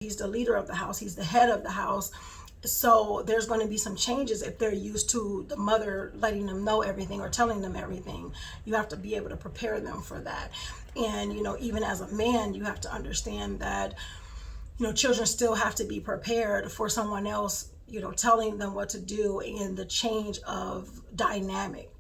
He's the leader of the house. He's the head of the house. So there's going to be some changes if they're used to the mother letting them know everything or telling them everything. You have to be able to prepare them for that. And, even as a man, you have to understand that, children still have to be prepared for someone else, telling them what to do in the change of dynamic.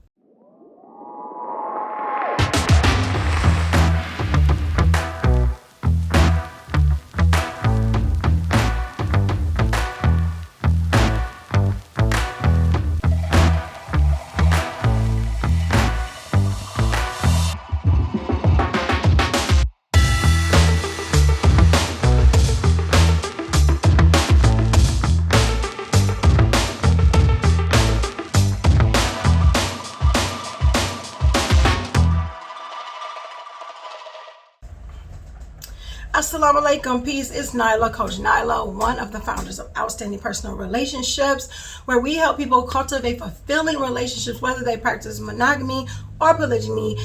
Assalamu alaikum, peace. It's Nyla, Coach Nyla, one of the founders of Outstanding Personal Relationships, where we help people cultivate fulfilling relationships, whether they practice monogamy or polygyny.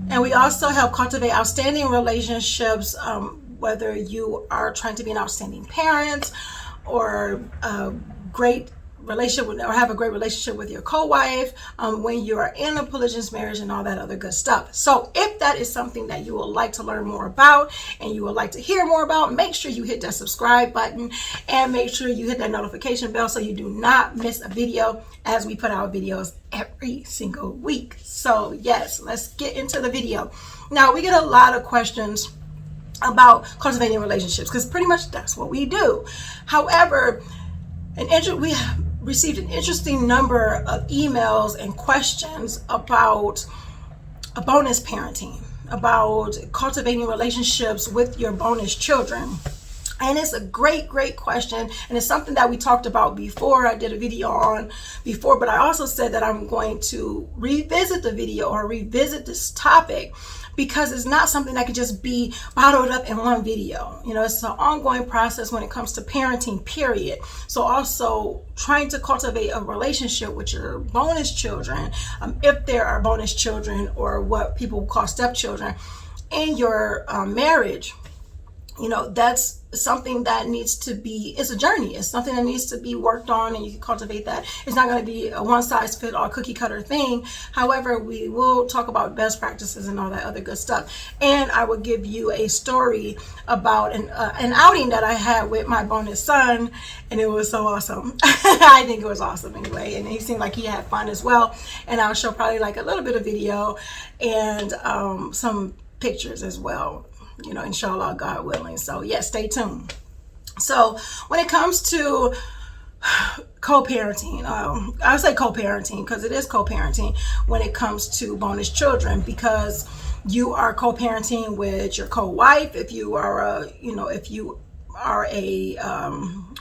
And we also help cultivate outstanding relationships, whether you are trying to be an outstanding parent or a great relationship with, or have a great relationship with your co-wife, when you are in a polygynous marriage and all that other good stuff. So if that is something that you would like to learn more about and you would like to hear more about, make sure you hit that subscribe button and make sure you hit that notification bell so you do not miss a video, as we put out videos every single week. So yes, let's get into the video. Now, we get a lot of questions about cultivating relationships because pretty much that's what we do. However, we received an interesting number of emails and questions about bonus parenting, about cultivating relationships with your bonus children. And it's a great question, and it's something that we talked about before. I did a video on before, but I also said that I'm going to revisit the video or revisit this topic because it's not something that can just be bottled up in one video. It's an ongoing process when it comes to parenting, period. So also trying to cultivate a relationship with your bonus children, if there are bonus children or what people call stepchildren in your marriage, that's something that needs to be, it's a journey. It's something that needs to be worked on, and you can cultivate that. It's not going to be a one-size-fits-all cookie cutter thing. However, we will talk about best practices and all that other good stuff. And I will give you a story about an outing that I had with my bonus son, and it was so awesome. I think it was awesome anyway, and he seemed like he had fun as well. And I'll show probably like a little bit of video and some pictures as well, inshallah, God willing. So yes, stay tuned. So when it comes to co-parenting, I say co-parenting because it is co-parenting when it comes to bonus children, because you are co-parenting with your co-wife. If you are a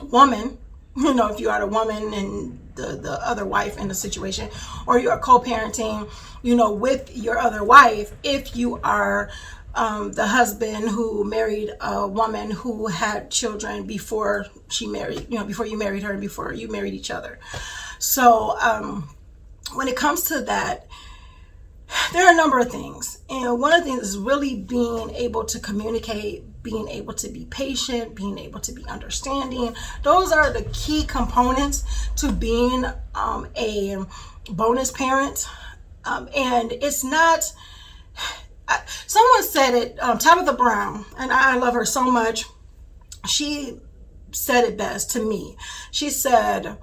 woman, if you are a woman and the other wife in the situation, or you are co-parenting, with your other wife, if you are the husband who married a woman who had children before she married, before you married her and before you married each other. So when it comes to that, there are a number of things. And one of the things is really being able to communicate, being able to be patient, being able to be understanding. Those are the key components to being a bonus parent. And it's not... Someone said it, Tabitha Brown, and I love her so much. She said it best to me. She said,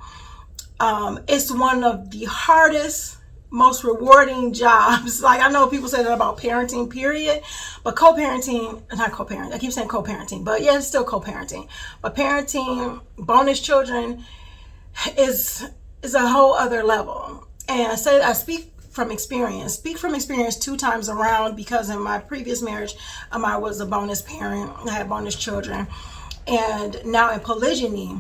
it's one of the hardest, most rewarding jobs. Like, I know people say that about parenting, period, but co-parenting, not co-parenting, I keep saying co-parenting, but yeah, it's still co-parenting. But parenting bonus children is a whole other level. And I speak from experience 2 times around, because in my previous marriage, I was a bonus parent. I had bonus children. And now in polygyny,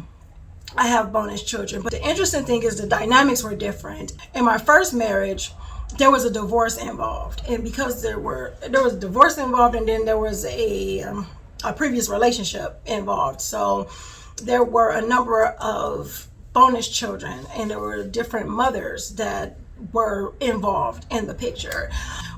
I have bonus children. But the interesting thing is the dynamics were different. In my first marriage, there was a divorce involved. And because there was a divorce involved, and then there was a previous relationship involved. So there were a number of bonus children, and there were different mothers that were involved in the picture.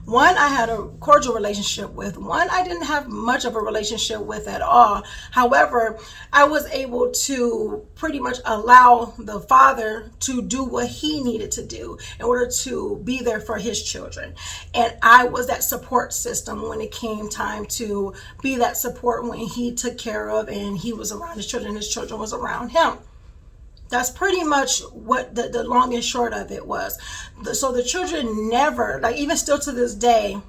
One I had a cordial relationship with. One I didn't have much of a relationship with at all. However, I was able to pretty much allow the father to do what he needed to do in order to be there for his children. And I was that support system when it came time to be that support when he took care of and he was around his children was around him. That's pretty much what the long and short of it was. So the children never, like even still to this day,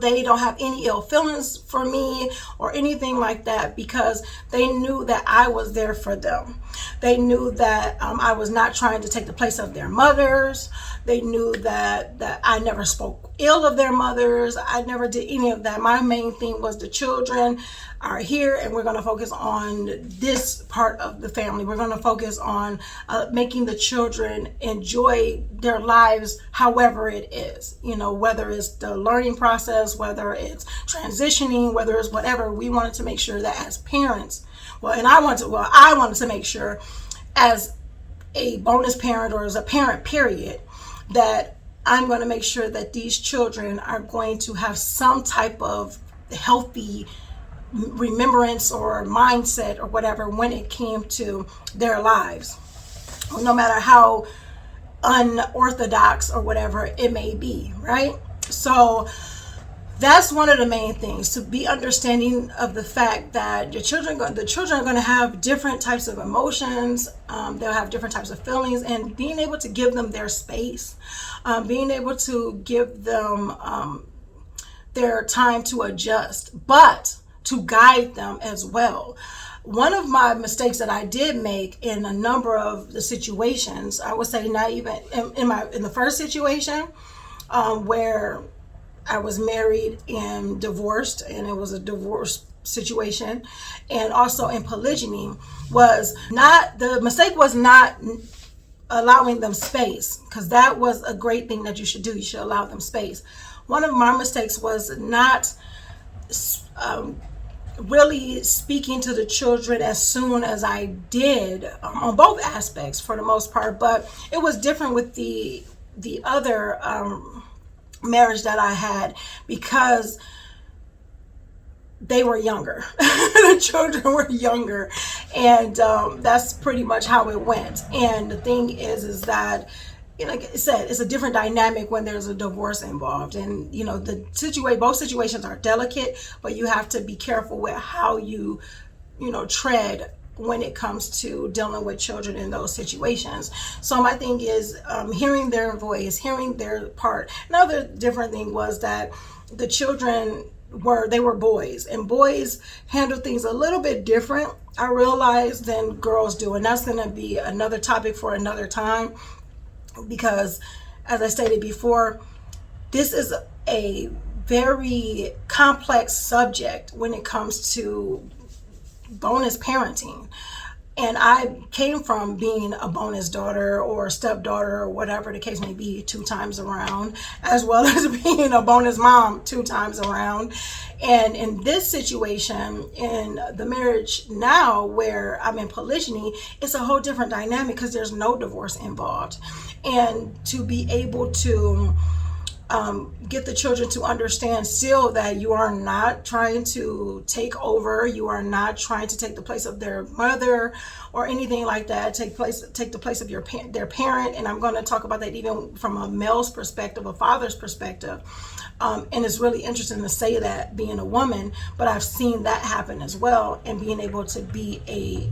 they don't have any ill feelings for me or anything like that, because they knew that I was there for them. They knew that I was not trying to take the place of their mothers. They knew that I never spoke ill of their mothers. I never did any of that. My main thing was the children are here and we're going to focus on this part of the family. We're going to focus on making the children enjoy their lives however it is, whether it's the learning process, whether it's transitioning, whether it's whatever. We wanted to make sure that as parents, I wanted to make sure as a bonus parent or as a parent period, that I'm going to make sure that these children are going to have some type of healthy remembrance or mindset or whatever when it came to their lives, no matter how unorthodox or whatever it may be, right? So that's one of the main things, to be understanding of the fact that the children are going to have different types of emotions. They'll have different types of feelings, and being able to give them their space, being able to give them their time to adjust, but to guide them as well. One of my mistakes that I did make in a number of the situations, I would say not even in the first situation, where I was married and divorced, and it was a divorce situation, and also in polygyny, the mistake was not allowing them space, because that was a great thing that you should do. You should allow them space. One of my mistakes was not really speaking to the children as soon as I did, on both aspects for the most part, but it was different with the other marriage that I had, because they were younger. The children were younger, and that's pretty much how it went. And the thing is that, like I said, it's a different dynamic when there's a divorce involved, and both situations are delicate, but you have to be careful with how you tread when it comes to dealing with children in those situations. So my thing is hearing their voice, hearing their part. Another different thing was that the children were boys, and boys handle things a little bit different, I realized, than girls do. And that's going to be another topic for another time, because as I stated before, this is a very complex subject when it comes to bonus parenting. And I came from being a bonus daughter or stepdaughter or whatever the case may be 2 times around, as well as being a bonus mom 2 times around. And in this situation, in the marriage now where I'm in polygyny, it's a whole different dynamic, because there's no divorce involved. And to be able to get the children to understand still that you are not trying to take over, you are not trying to take the place of their mother or anything like that, take the place of their parent. And I'm going to talk about that even from a male's perspective, a father's perspective. And it's really interesting to say that, being a woman, but I've seen that happen as well, and being able to be a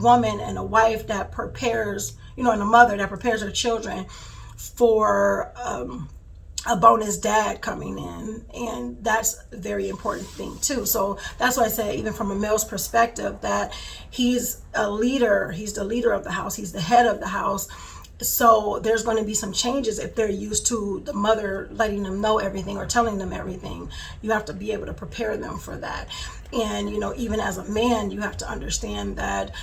woman and a wife that prepares, and a mother that prepares her children for a bonus dad coming in. And that's a very important thing too. So that's why I say, even from a male's perspective, that he's a leader. He's the leader of the house. He's the head of the house. So there's going to be some changes if they're used to the mother letting them know everything or telling them everything. You have to be able to prepare them for that. And, even as a man, you have to understand that,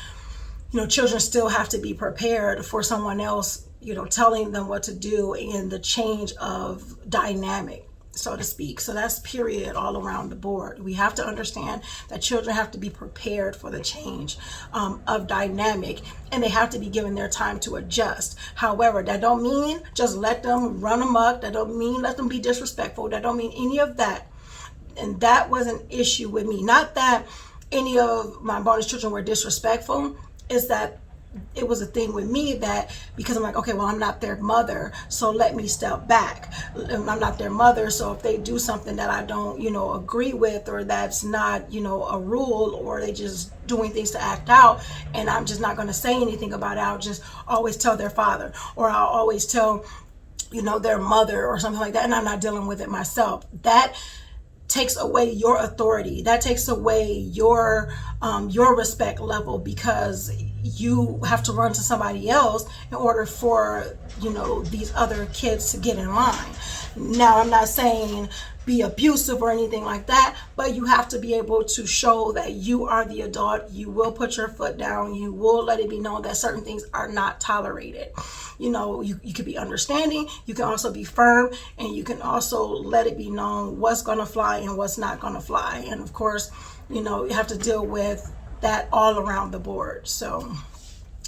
children still have to be prepared for someone else, telling them what to do, and the change of dynamic. so to speak. So that's period all around the board. We have to understand that children have to be prepared for the change of dynamic, and they have to be given their time to adjust. However, that don't mean just let them run amok. That don't mean let them be disrespectful. That don't mean any of that. And that was an issue with me. Not that any of my bonus children were disrespectful, is that it was a thing with me that because I'm like, okay, well, I'm not their mother, so let me step back. I'm not their mother, so if they do something that I don't, agree with, or that's not, a rule, or they just doing things to act out, and I'm just not going to say anything about it, I'll just always tell their father, or I'll always tell, their mother or something like that, and I'm not dealing with it myself. That takes away your authority. That takes away your respect level, because you have to run to somebody else in order for these other kids to get in line. Now, I'm not saying be abusive or anything like that, but you have to be able to show that you are the adult. You will put your foot down. You will let it be known that certain things are not tolerated. You could be understanding, you can also be firm, and you can also let it be known what's going to fly and what's not going to fly. And of course, you have to deal with that all around the board. So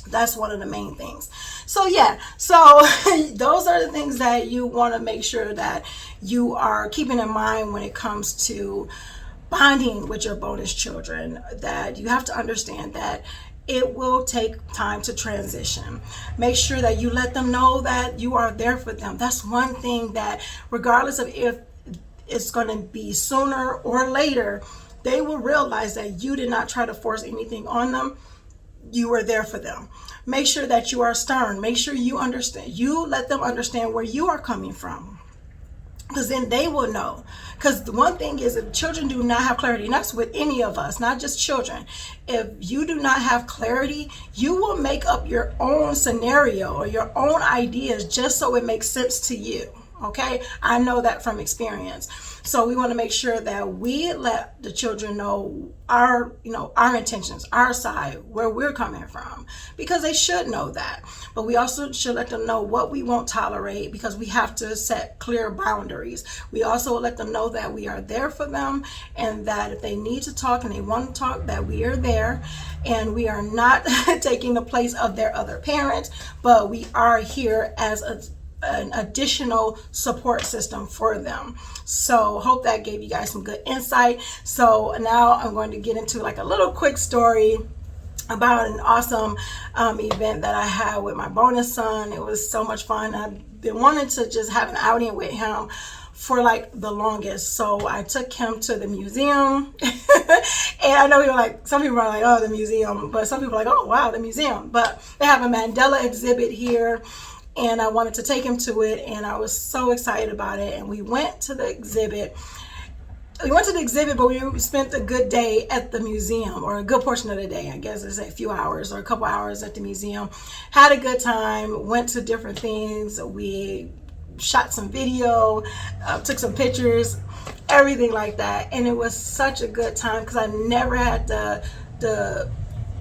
that's one of the main things. So those are the things that you want to make sure that you are keeping in mind when it comes to bonding with your bonus children, that you have to understand that it will take time to transition. Make sure that you let them know that you are there for them. That's one thing that, regardless of if it's going to be sooner or later, they will realize that you did not try to force anything on them. You were there for them. Make sure that you are stern. Make sure you understand. You let them understand where you are coming from, because then they will know. Because the one thing is, if children do not have clarity, and that's with any of us, not just children, if you do not have clarity, you will make up your own scenario or your own ideas just so it makes sense to you. Okay, I know that from experience. So we want to make sure that we let the children know our intentions, our side, where we're coming from, because they should know that. But we also should let them know what we won't tolerate, because we have to set clear boundaries. We also let them know that we are there for them, and that if they need to talk and they want to talk, that we are there, and we are not taking the place of their other parents, but we are here as an additional support system for them. So hope that gave you guys some good insight. So now I'm going to get into like a little quick story about an awesome event that I had with my bonus son. It was so much fun. I've been wanting to just have an outing with him for like the longest. So I took him to the museum and I know some people are like, oh, the museum, but some people are like, oh wow, the museum. But they have a Mandela exhibit here, and I wanted to take him to it, and I was so excited about it. And we went to the exhibit. But we spent a good day at the museum, or a good portion of the day. I guess it's a few hours or a couple hours at the museum. Had a good time, went to different things. We shot some video, took some pictures, everything like that. And it was such a good time, because I never had the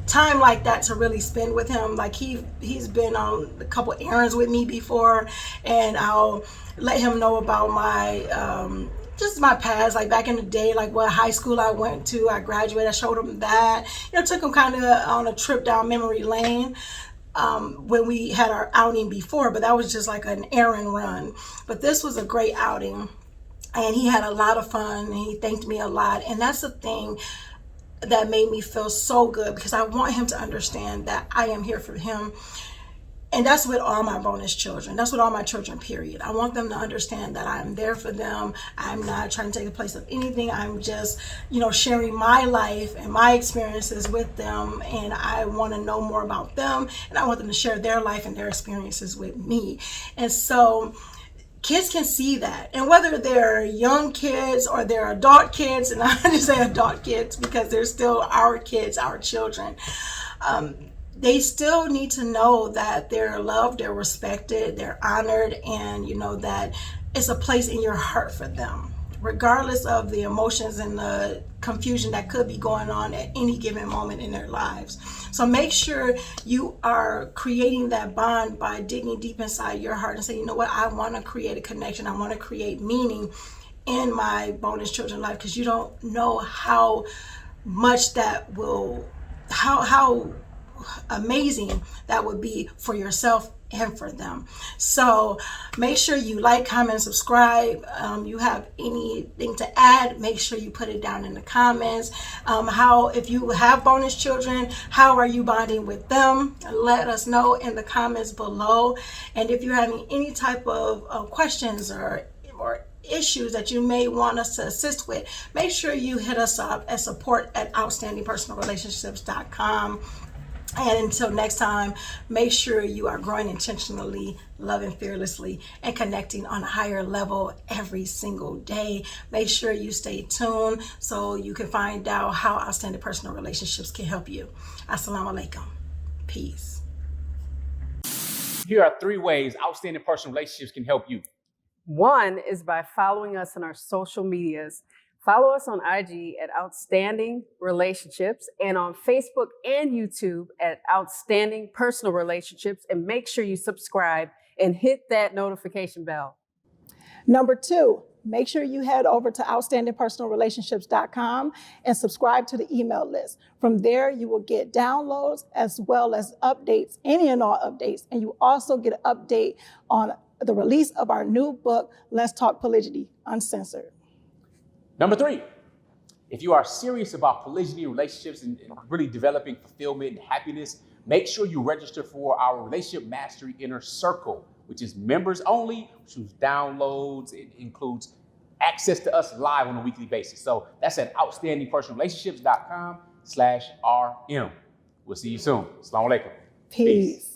time like that to really spend with him. Like he's been on a couple errands with me before, and I'll let him know about my just my past, like back in the day, like what high school I went to. I graduated. I showed him that, took him kind of on a trip down memory lane when we had our outing before, but that was just like an errand run. But this was a great outing, and he had a lot of fun, and he thanked me a lot. And that's the thing that made me feel so good, because I want him to understand that I am here for him. And that's with all my bonus children. That's with all my children, period. I want them to understand that I'm there for them. I'm not trying to take the place of anything. I'm just, sharing my life and my experiences with them. And I want to know more about them. And I want them to share their life and their experiences with me. And so kids can see that. And whether they're young kids or they're adult kids, and I just say adult kids because they're still our kids, our children, they still need to know that they're loved, they're respected, they're honored, and that it's a place in your heart for them, regardless of the emotions and the confusion that could be going on at any given moment in their lives. So make sure you are creating that bond by digging deep inside your heart and saying, you know what, I want to create a connection. I want to create meaning in my bonus children life, because you don't know how much that will, how amazing that would be for yourself and for them. So make sure you like, comment, subscribe. You have anything to add, make sure you put it down in the comments. How, if you have bonus children, how are you bonding with them? Let us know in the comments below. And if you're having any type of questions or issues that you may want us to assist with, make sure you hit us up at support@outstandingpersonalrelationships.com. And until next time, make sure you are growing intentionally, loving fearlessly, and connecting on a higher level every single day. Make sure you stay tuned so you can find out how outstanding personal relationships can help you. Assalamu alaikum. Peace. Here are 3 ways outstanding personal relationships can help you. One is by following us on our social medias. Follow us on IG at Outstanding Relationships and on Facebook and YouTube at Outstanding Personal Relationships. And make sure you subscribe and hit that notification bell. Number 2, make sure you head over to outstandingpersonalrelationships.com and subscribe to the email list. From there, you will get downloads as well as updates, any and all updates. And you also get an update on the release of our new book, Let's Talk Polygyny, Uncensored. Number 3, if you are serious about polygyny relationships and really developing fulfillment and happiness, make sure you register for our Relationship Mastery Inner Circle, which is members only, which includes downloads, it includes access to us live on a weekly basis. So that's at outstandingpersonalrelationships.com/RM. We'll see you soon. Assalamu alaikum. Peace.